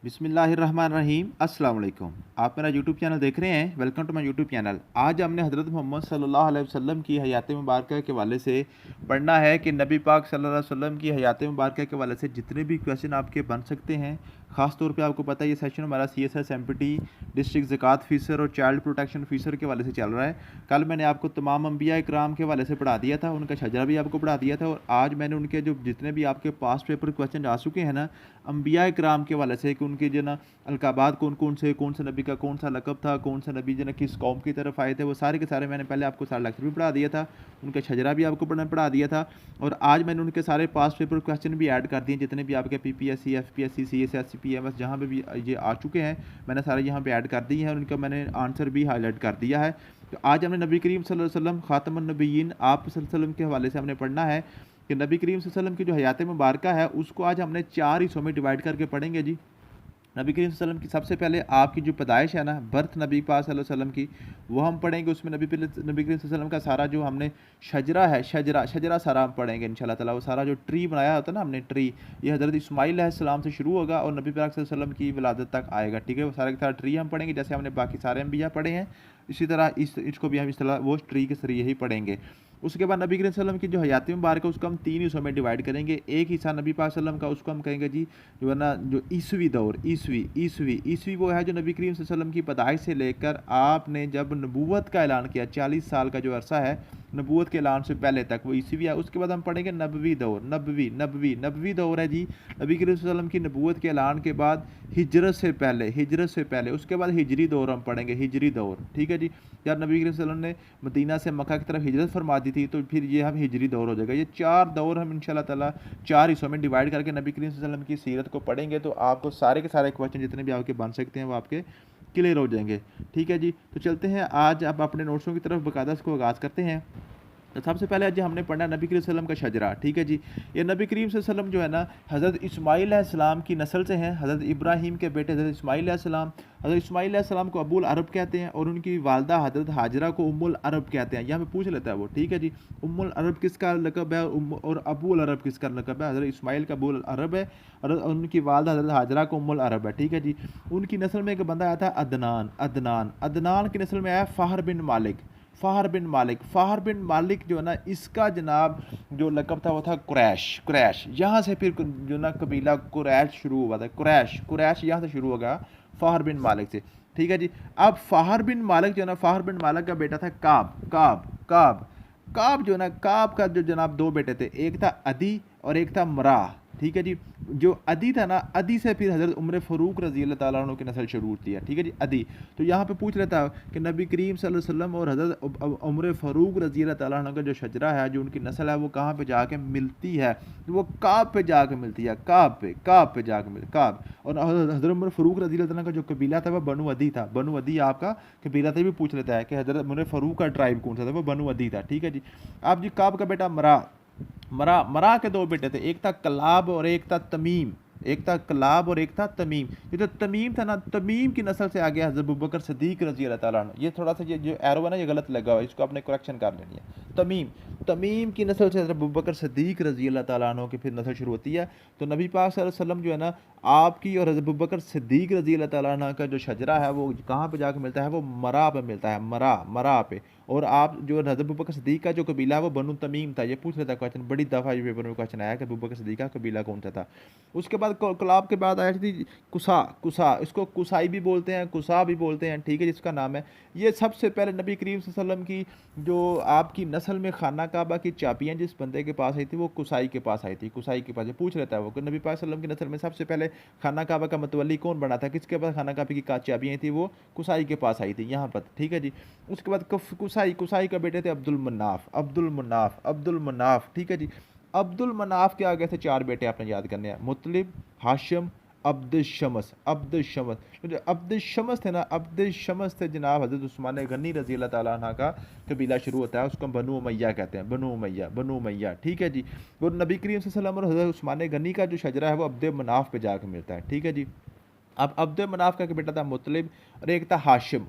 बिस्मिल्लाहिर्रहमानिर्रहीम अस्सलाम वालेकुम। आप मेरा यूट्यूब चैनल देख रहे हैं। Welcome to my YouTube channel. आज हमने हज़रत मोहम्मद सल्लल्लाहु अलैहि वसल्लम की हयात मुबारक के हवाले से पढ़ना है कि नबी पाक सल्लल्लाहु अलैहि वसल्लम की हयात मुबारक के हवाले से जितने भी क्वेश्चन आपके बन सकते हैं। ख़ास तौर पे आपको पता है ये सेशन हमारा CSS MPT डिस्ट्रिक्ट ज़कात फ़ीसर और चाइल्ड प्रोटेक्शन फ़ीसर के हवाले से चल रहा है। कल मैंने आपको तमाम अंबिया इकराम के हवाले से पढ़ा दिया था, उनका शजरा भी आपको पढ़ा दिया था। और आज मैंने उनके जो जितने भी आपके पास पेपर क्वेश्चन आ चुके हैं ना अंबिया इकराम के हवाले से कि उनके जो ना अलकाबात कौन से नबी का कौन सा लक़ब था, कौन सा नबी जो ना किस कौम की तरफ आए थे, वो सारे के सारे मैंने पहले आपको सारा लेक्चर भी पढ़ा दिया था, उनका शजरा भी आपको पढ़ा दिया था। और आज मैंने उनके सारे पास पेपर क्वेश्चन भी ऐड कर दिए, जितने भी आपके PPSC FPSC CSS PMS जहाँ पे भी ये आ चुके हैं मैंने सारे यहाँ पे ऐड कर दिए हैं और उनका मैंने आंसर भी हाईलाइट कर दिया है। तो आज हमने नबी करीम सल्लल्लाहु अलैहि वसल्लम ख़ातमुन नबिय्यीन आप सल्लल्लाहु अलैहि वसल्लम के हवाले से हमने पढ़ना है कि नबी करीम सल्लल्लाहु अलैहि वसल्लम की जो हयात मुबारक है उसको आज हमने 4 हिस्सों में डिवाइड करके पढ़ेंगे जी। नबी करीम सल्लल्लाहु अलैहि वसल्लम की सबसे पहले आपकी जो पैदाइश है ना, बर्थ नबी पाक सल्लल्लाहु अलैहि वसल्लम की, वो हम पढ़ेंगे। उसमें नबी करीम सल्लल्लाहु अलैहि वसल्लम का सारा जो हमने शजरा है, शजरा सारा हम पढ़ेंगे इंशाल्लाह ताला। वो सारा जो ट्री बनाया होता है ना हमने, ट्री, ये हज़रत इस्माइल अलैहिस्सलाम से शुरू होगा और नबी पाक सल्लल्लाहु अलैहि वसल्लम की विलादत तक आएगा। ठीक है, वो सारा का सारा ट्री हम पढ़ेंगे जैसे हमने बाकी सारे अंबिया पढ़े हैं। इसी तरह इसको भी हम इस तरह वो ट्री के जरिए ही पढ़ेंगे। उसके बाद नबी करीम सल्लल्लाहु अलैहि वसल्लम की जो हयात मुबारक है उसको हम 3 हिस्सों में डिवाइड करेंगे। एक हिस्सा नबी पाक सल्लल्लाहु अलैहि वसल्लम का, उसको हम कहेंगे जी जो है ना जो ईसवी दौर, ईसवी वो है जो नबी करीम सल्लल्लाहु अलैहि वसल्लम की पैदाइश से लेकर आपने जब नबूवत का ऐलान किया, 40 साल का जो अरसा है नबूवत के ऐलान से पहले तक, वो ईसवी है। उसके बाद हम पढ़ेंगे नबवी दौर, नबवी दौर है जी नबी करीम सल्लल्लाहु अलैहि वसल्लम की नबूवत के ऐलान के बाद हिजरत से पहले। उसके बाद हिजरी दौर हम पढ़ेंगे, हिजरी दौर। ठीक है जी, जब नबी करीम सल्लल्लाहु अलैहि वसल्लम ने मदीना से मक्का की तरफ हिजरत फरमा दी थी तो फिर ये हम हिजरी दौर हो जाएगा। ये 4 दौर हम इंशाल्लाह ताला 4 हिस्सों में डिवाइड करके नबी करीम सल्लल्लाहु अलैहि वसल्लम की सीरत को पढ़ेंगे तो आपको सारे के सारे क्वेश्चन जितने भी आपके बन सकते हैं वो आपके क्लियर हो जाएंगे। ठीक है जी, तो चलते हैं आज अब अपने नोट्सों की तरफ बकायदा इसको आगाज़ करते हैं। तो सबसे पहले आज हमने पढ़ा नबी करीम सल्लल्लाहु अलैहि वसल्लम का शजरा। ठीक है जी, ये नबी करीम सल्लल्लाहु अलैहि वसल्लम जो है ना हज़रत इस्माइल अलैहिस्सलाम की नस्ल से हैं। हज़रत इब्राहीम के बेटे हज़रत इस्माइल अलैहिस्सलाम, हज़रत इस्माइल अलैहिस्सलाम को अबुल अरब कहते हैं और उनकी वालदा हज़रत हाजरा को उम्मुल अरब कहते हैं। यहाँ पे पूछ लेता है वो। ठीक है जी, उम्मुल अरब किसका लक़ब है और अबुल अरब किसका लक़ब है? हज़रत इस्माइल का अबुल अरब है और उनकी वालदा हज़रत हाजरा को उम्मुल अरब है। ठीक है जी, उनकी नस्ल में एक बंदा आया था अदनान की नस्ल में आया फ़ाहर बिन मालिक जो है ना इसका जनाब जो लक़ब था वो था कुरैश। यहाँ से फिर जो ना कबीला कुरैश शुरू हुआ था। कुरैश यहाँ से शुरू होगा फ़ाहर बिन मालिक से। ठीक है जी, अब फ़ाहर बिन मालिक जो है ना, फ़ाहर बिन मालिक का बेटा था काब जो है ना, काब का जो जनाब 2 बेटे थे, एक था अदी और एक था मरा। ठीक है जी, जो अदी था ना, अदी से फिर हज़रत उमर फ़ारूक रज़ी अल्लाह ताला अन्हु की नस्ल शुरू होती है। ठीक है जी, अदी। तो यहाँ पे पूछ लेता है कि नबी करीम सल्लल्लाहु अलैहि वसल्लम और हज़रत उमर फ़ारूक रज़ी अल्लाह ताला अन्हु का जो शजरा है, जो उनकी नस्ल है, वो कहाँ पे जाके मिलती है? तो वो काब पे जाके मिलती है, काब पे जाके मिलती काब। और हज़रत उमर फ़ारूक रज़ी अल्लाह ताला का जो कबीला था वो बनु अदी था। बनु अदी आपका कबीला था। भी पूछ लेता है कि हज़रत उमर फ़ारूक का ट्राइब कौन सा था? वो बनु अदी था। ठीक है जी, आप जी काब का बेटा मरा के 2 बेटे थे, एक था कलाब और एक था तमीम। ये जो तमीम था ना, तमीम की नस्ल से आ गया हज़रत अबू बकर सिद्दीक़ रज़ी अल्लाह ताला अन्हु। ये थोड़ा सा ये जो एरो है ना ये गलत लगा हुआ है, इसको आपने करेक्शन कर लेनी है। तमीम की नस्ल से हज़रत अबू बकर सिद्दीक़ रज़ी अल्लाह ताला अन्हु की फिर नस्ल शुरू होती है। तो नबी पाक सल्लल्लाहु अलैहि वसल्लम जो है ना आपकी और हज़रत अबू बकर सिद्दीक़ रज़ी अल्लाह ताला अन्हु का जो शजरा है वो कहाँ पे जाके मिलता है? वो मरा पे मिलता है, मरा पे। और आप जो हज़रत अबू बकर सिद्दीक़ का जो कबीला है वो बनु तमीम था। ये पूछ लेता क्वेश्चन, बड़ी दफ़ा ये पेपर में क्वेश्चन आया कि अबू बकर सिद्दीक़ का कबीला कौन सा था। उसके बाद कलाब के बाद आई थी कुसा, इसको कुसाई भी बोलते हैं, कुसा भी बोलते हैं। ठीक है, जिसका नाम है ये सबसे पहले नबी करीम सल्लल्लाहु अलैहि वसल्लम की जो आपकी नस्ल में खाना काबा की चाबियाँ जिस बंदे के पास आई थी वो कुसाई के पास आई थी। कुसाई के पास पूछ लेता है वो कि नबी पाक सल्लल्लाहु अलैहि वसल्लम की नस्ल में सबसे पहले खाना काबा का मतवली कौन बना था? किसके पास खाना काबा की चाबियाँ थी? वो कुसाई के पास आई थी यहाँ पर। ठीक है जी, उसके बाद कुसाई का बेटे थे अब्दुल मनाफ। ठीक है जी, अब्दुल मनाफ के आगे से 4 बेटे आपने याद करने हैं, मुतलिब, हाशिम, अब्दुल शमस। तो जो अब्दुल शमस थे ना, अब्दुल शमस से जनाब हज़रत उस्मान गनी रज़ी अल्लाह ताला अन्हु का कबीला शुरू होता है, उसको बनु उमैया कहते हैं, बनु उमैया। ठीक है जी, और नबी करीम सल्लल्लाहु अलैहि वसल्लम और हज़रत उस्मान गनी का जो शजरा है वो अब्दुल मनाफ पे जाकर मिलता है। ठीक है जी, अब अब्दुल मनाफ का बेटा था मुतलिब और एक था हाशिम।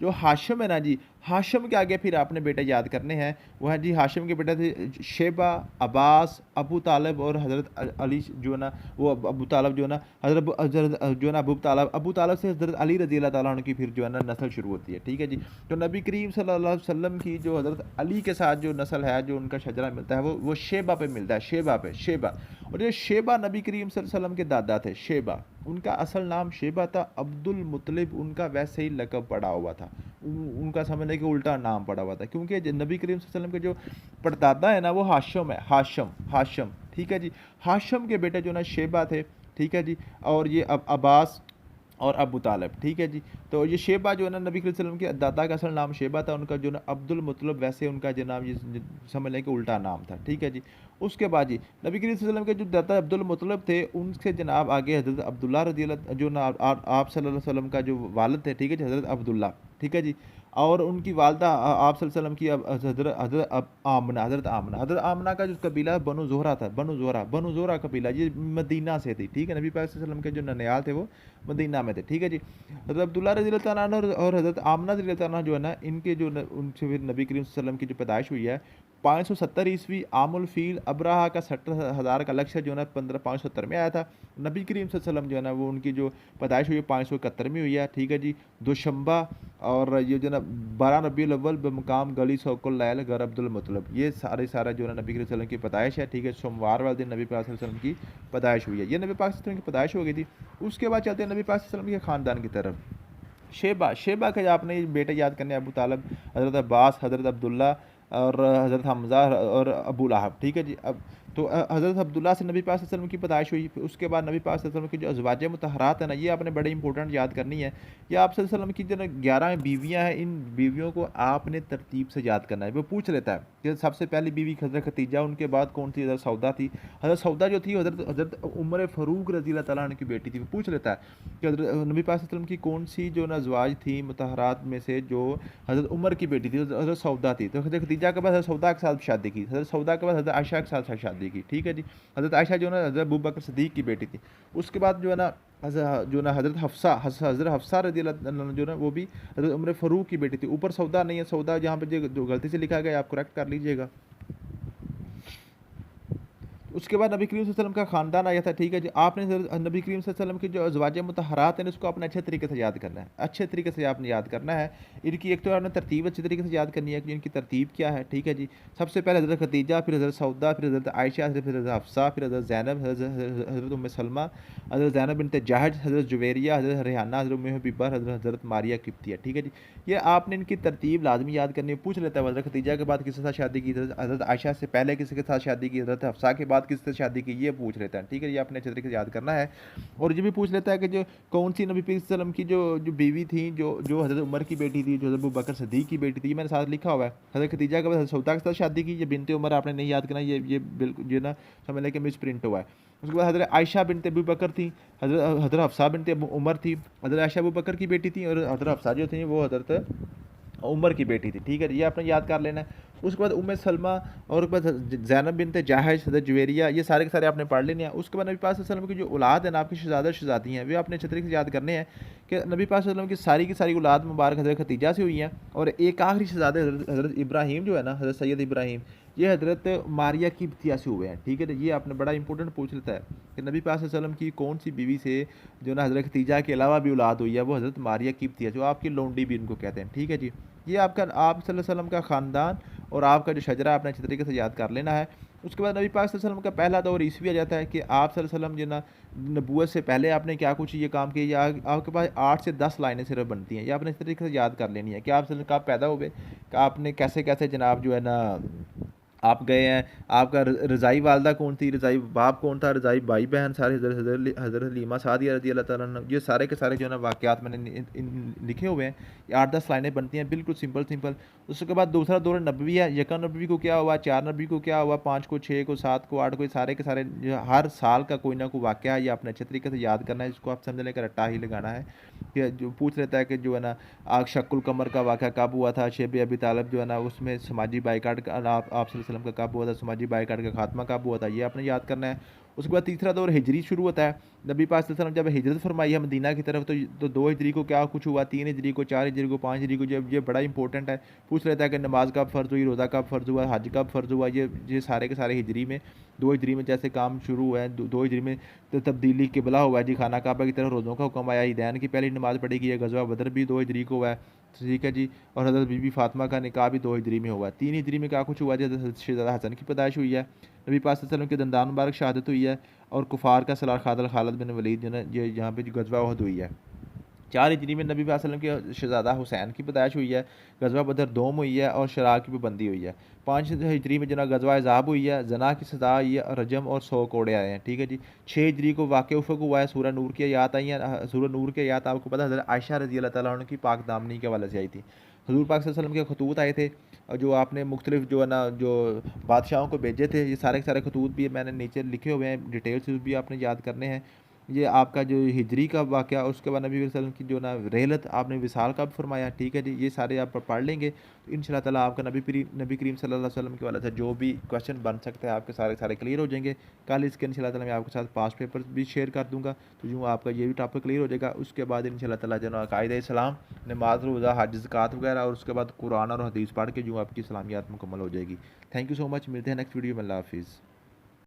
जो हाशिम है ना जी, हाशिम के आगे फिर आपने बेटे याद करने हैं। वो है जी, हाशिम के बेटे थे शेबा, अब्बास, अबू तालिब और हज़रत अली जो है ना, वो अबू तालिब जो है ना, हज़रत जो है ना अबू तालिब से हज़रत अली रज़ी अल्लाह ताला अन्हु की फिर जो है ना नस्ल शुरू होती है, ठीक है जी। तो नबी करीम सल्लल्लाहु अलैहि वसल्लम की जो हज़रत अली के साथ जो नस्ल है, जो उनका शजरा मिलता है, वो शेबा पे मिलता है, शेबा पे, शेबा। और ये शेबा नबी करीम सल्लल्लाहु अलैहि वसल्लम के दादा थे, शेबा। उनका असल नाम शेबा था, अब्दुल मुत्तलिब उनका वैसे ही लक़ब पड़ा हुआ था। उनका समझने के उल्टा नाम पड़ा हुआ था, क्योंकि नबी करीम सल्लल्लाहु अलैहि वसल्लम के जो परदादा है ना, वो हाशिम है, हाशिम, हाशिम, ठीक है जी। हाशिम के बेटे जो ना शेबा थे, ठीक है जी। और ये अब्बास और अबू तालिब, ठीक है जी। तो ये शेबा जो है ना, नबी करीम सल्लल्लाहु अलैहि वसल्लम के दादा का असल नाम शेबा था, उनका जो ना अब्दुल मुत्तलिब, वैसे उनका जो नाम ये समझ लें कि उल्टा नाम था, ठीक है जी। उसके बाद जी नबी करीम सल्लल्लाहु अलैहि वसल्लम के जो दादा अब्दुल मुत्तलिब थे, उनसे जनाब आगे हज़रत अब्दुल्ला रज़ी अल्लाह जो ना आप सल्लल्लाहु अलैहि वसल्लम का जो वालिद थे, ठीक है जी, हज़रत अब्दुल्ला, ठीक है जी। और उनकी वालदा आप सल्लल्लाहु अलैहि वसल्लम की हज़रत आमना, हज़रत आमना का जो कबीला बनु ज़ोहरा था, बनु ज़ोहरा कबीला, ये मदीना से थी, ठीक है। नबी पाक सल्लल्लाहु अलैहि वसल्लम के जो ननिहाल थे, वो मदीना में थे, ठीक है जी। हज़रत अब्दुल्ला रज़ी अल्लाह तआला अन्हु और हज़रत आमना रज़ी अल्लाह तआला अन्हा जो है ना, इनके जो उनसे फिर नबी करीम सल्लल्लाहु अलैहि वसल्लम की जो पैदाइश हुई है 570 ईस्वी आमुल फ़ील अब्राहा का 70,000 का लक्ष्य जो है ना 570 में आया था। नबी करीम सल्लल्लाहु अलैहि वसल्लम जो है ना, वो उनकी जो पैदाइश हुई है 571 में हुई है, ठीक है जी। दोशंबा और ये जो है ना 12 रबीउल अव्वल बमकाम गली सौकुल लैल घर अब्दुल मुत्तलिब, ये सारा जो है ना नबी करीम सल्लल्लाहु अलैहि वसल्लम की पैदाइश है, ठीक है। सोमवार वाले दिन नबी पाक सल्लल्लाहु अलैहि वसल्लम की पैदाइश हुई है। ये नबी पाक सल्लल्लाहु अलैहि वसल्लम की पैदाइश हो गई थी। उसके बाद चलते हैं नबी पाक सल्लल्लाहु अलैहि वसल्लम के ख़ानदान की तरफ। शेबा का आपने बेटे याद करने हैं, अबू तालिब, हज़रत अब्बास, हज़रत अब्दुल्ला और हज़रत हमज़ा और अबू लहब, ठीक है जी। अब तो हज़रत अब्दुल्ला से नबी पाक सल्लल्लाहु अलैहि वसल्लम की पैदाइश हुई। फिर उसके बाद नबी पाक सल्लल्लाहु अलैहि वसल्लम की जो अज़वाज मुतहहरात है ना, ये आपने बड़े इंपॉर्टेंट याद करनी है। ये आप सल्लल्लाहु अलैहि वसल्लम की जो ना 11 बीवियाँ हैं, इन बीवियों को आपने तरतीब से याद करना है। वो पूछ लेता है कि सबसे पहली बीवी हज़रत खदीजा, उनके बाद कौन थी? हज़रत सौदा थी। हज़रत सौदा जो थी, हज़रत हज़रत उमर फ़ारूक रज़ी अल्लाह तआला अन्हु की बेटी थी। वो पूछ लेता है कि हज़रत नबी पाक सल्लल्लाहु अलैहि वसल्लम की कौन सी जो ना अज़वाज थी मुतहहरात में से, जो हज़रत उमर की बेटी थी, हज़रत सौदा थी। तो हज़रत खदीजा के बाद हज़रत सौदा के साथ शादी की, हज़रत सौदा के बाद हज़रत आयशा के साथ शादी की, ठीक है जी। हज़रत आयशा जो है ना हज़रत अबू बकर सिद्दीक़ की बेटी थी। उसके बाद जो है ना हज़रत हफ्सा रज़ी अल्लाह अन्हा जो है ना, वो भी हज़रत उमर फ़ारूक की बेटी थी। ऊपर सौदा नहीं है, सौदा जहाँ पे जो गलती से लिखा गया, आप करेक्ट कर लीजिएगा। उसके बाद नबी करीम सल्लल्लाहु अलैहि वसल्लम का ख़ानदान आया था, ठीक है जी। आपने नबी करीम सल्लल्लाहु अलैहि वसल्लम की जो अज़वाज मुतहहरात हैं, इसको आपने अच्छे तरीके से याद करना है, अच्छे तरीके से आपने याद करना है। इनकी एक तो आपने तरतीब अच्छे तरीके से याद करनी है कि इनकी तरतीब क्या है, ठीक है जी। सबसे पहले हज़रत खदीजा, फिर हज़रत सौदा, फिर हज़रत आयशा, फिर हज़रत हफ्सा, फिर हज़रत ज़ैनब, हज़रत उम्मे सलमा, हज़रत ज़ैनब बिन्त जहश, हज़रत जुवैरिया, हज़रत रेहाना, हज़रत उम्मे हबीबा, हज़रत मारिया किप्तिया, ठीक है जी। ये आपने इनकी तरतीब लाज़मी याद करनी है। पूछ लेता है हज़रत खदीजा के बाद किसके साथ शादी की, हज़रत आयशा से पहले किसके साथ शादी की, हज़रत हफ्सा के बाद किससे शादी की, ये पूछ लेता है, ठीक है। ये आपने अच्छे तरीके से याद करना है। और ये भी पूछ लेता है कि जो कौन सी नबी पाक सल्लल्लाहु अलैहि वसल्लम की जो बीवी थी, जो जो हज़रत उमर की बेटी थी, जो हज़रत अबू बकर सिद्दीक़ की बेटी थी, ये मैंने साथ लिखा हुआ है। हज़रत खदीजा के बाद हज़रत सौदा के साथ शादी की, ये बिनते उमर आपने नहीं याद करना, ये बिल्कुल ये ना समझ लें कि मिस प्रिंट हुआ है। उसके बाद हज़रत आयशा बिनते अबू बकर थी, हज़रत हफ्सा बिनते उमर थी। हज़रत आयशा अबू बकर की बेटी थी और हज़रत हफ्सा जो थी वो हज़रत उमर की बेटी थी, ठीक है। ये आपने याद कर लेना है। उसके बाद उम्मे सलमा और उसके बाद ज़ैनब बिन्त जहश, हज़रत जुवैरिया, ये सारे के सारे आपने पढ़ लेने हैं। उसके बाद नबी पाक सल्लल्लाहु अलैहि वसल्लम की जो औलाद है ना, आपकी शहज़ादा शहज़ादी हैं, वे आपने अच्छे तरीके से याद करने हैं कि नबी पाक सल्लल्लाहु अलैहि वसल्लम की सारी औलाद मुबारक हज़रत खदीजा से हुई हैं। और एक आखिरी शहज़ादे हज़रत इब्राहीम जो है ना, हज़रत सैयद इब्राहीम, ये हज़रत मारिया किप्तिया से हुए हैं, ठीक है। तो ये आपने बड़ा इंपॉर्टेंट पूछ लेता है कि नबी पाक सल्लल्लाहु अलैहि वसल्लम की कौन सी बीवी से जो ना हज़रत खदीजा के अलावा भी औलाद हुई है, वो हज़रत मारिया किप्तिया, जो आपकी लोंडी भी उनको कहते हैं, ठीक है जी। ये आपका आप सल्लल्लाहु अलैहि वसल्लम का ख़ानदान और आपका जो शजरा आपने अच्छे तरीके से याद कर लेना है। उसके बाद नबी पाक सल्लल्लाहु अलैहि वसल्लम का पहला दौर ईसवी आ जाता है कि आप सल्लल्लाहु अलैहि वसल्लम जो ना नबूवत से पहले आपने क्या कुछ ये काम किया, या आपके पास 8 से 10 लाइनें सिर्फ बनती हैं। ये आपने इस तरीके से याद कर लेनी है कि आप सल्लल्लाहु अलैहि वसल्लम कब पैदा हुए, कि आपने कैसे-कैसे जनाब जो है ना आप गए हैं, आपका रज़ाई वालदा कौन थी, रज़ाई बाप कौन था, रज़ाई भाई-बहन सारे, हज़रत हलीमा सादिया रज़ी अल्लाह तआला अन्हा, ये सारे के सारे जो है ना वाक़यात मैंने लिखे हुए हैं। ये 8-10 लाइनें बनती हैं, बिल्कुल सिंपल। उसके बाद दूसरा दौर नबवी है। यकम नबवी को क्या हुआ, 4 नबवी को क्या हुआ, 5 को, 6 को, 7 को, 8 को, ये सारे के सारे जो हर साल का कोई ना कोई वाक़या है, ये आपने अच्छे तरीके से याद करना है। इसको आप समझ लें कि रट्टा ही लगाना है कि जो पूछ लेता है कि जो है ना आग शक्कुल कमर का वाक़या कब हुआ था, शेब अबी तालिब जो है ना उसमें समाजी बाइकाट का आप सल्लल्लाहु अलैहि वसल्लम का कब हुआ था, समाजी बाइकाट का खात्मा कब हुआ था, ये आपने याद करना है। उसके बाद तीसरा दौर हिजरी शुरू होता है। नबी पाक सल्लल्लाहु अलैहि वसल्लम जब हिजरत फरमाई है मदीना की तरफ, तो 2 हिजरी को क्या कुछ हुआ, 3 हिजरी को, 4 हिजरी को, 5 हिजरी को, जब ये बड़ा इंपॉर्टेंट है। पूछ लेता है कि नमाज कब फ़र्ज़ हुई, रोज़ा कब फ़र्ज़ हुआ, हज कब फ़र्ज़ हुआ। ये सारे के सारे हिजरी में, 2 हिजरी में जैसे काम शुरू हुआ है, 2 हिजरी में तो तब्दीली किबला हुआ है जी, खाना काबा की तरफ रोज़ों का हुक्म आया, ईदैन की पहली नमाज़ पढ़ी गई है, गज़वा बदर भी 2 हिजरी को हुआ है, ठीक है जी। और हज़रत बीबी फ़ातिमा का निकाह भी 2 हिजरी में हुआ है। 3 हिजरी में क्या कुछ हुआ जी, हज़रत शहज़ादा हसन की पैदाइश हुई है, नबी पाक सल्लल्लाहु अलैहि वसल्लम के दंदान मुबारक शहादत हुई है, और कुफ़ार का सलार खालिद बिन वलीद जो है ये यहाँ पे जो गज़वा उहद हुई है। 4 हिजरी में नबी पाक सल्लल्लाहु अलैहि वसल्लम के शहज़ादा हुसैन की पैदाइश हुई है, गज़वा बदर दोम हुई है, और शराब की पाबंदी हुई है। 5 हिजरी में जना गज़वा अहज़ाब हुई है, ज़ना की सज़ा आई है, रजम और 100 कोड़े आए हैं, ठीक है जी। 6 हिजरी को वाक़या उफ़क़ हुआ है, सूरह नूर की आयत आई हैं। सूरह नूर की आयत आपको पता है हज़रत आयशा रज़ी अल्लाह तआला अन्हा की पाक दामनी के हवाले से आई थी। हुज़ूर पाक सल्लल्लाहु अलैहि वसल्लम के खतूत आए थे, और जो आपने मुख्तलिफ जो है ना जो बादशाहों को भेजे थे, ये सारे के सारे खतूत भी मैंने नीचे लिखे हुए हैं, डिटेल से भी आपने याद करने हैं। ये आपका जो हिजरी का वाक़या, उसके बाद नबी वसल्लम की जो ना रहलत, आपने विसाल कब फरमाया, ठीक है जी। ये सारे आप पढ़ लेंगे तो इंशाअल्लाह ताला आपका नबी करीम सल्लल्लाहु अलैहि वसल्लम के वाले से जो भी क्वेश्चन बन सकते हैं आपके सारे सारे क्लियर हो जाएंगे। कल इसके इंशाअल्लाह ताला मैं आपके साथ पास्ट पेपर भी शेयर कर दूंगा, तो यूँ आपका ये भी टॉपिक क्लियर हो जाएगा। उसके बाद इंशाअल्लाह ताला जो ना कायदे इस्लाम, नमाज, रोज़ा, हज, ज़कात वगैरह, और उसके बाद कुरान और हदीस पढ़ के यूँ आपकी इस्लामियात मुकम्मल हो जाएगी। थैंक यू सो मच, मिलते हैं नेक्स्ट वीडियो में। अल्लाह हाफिज़।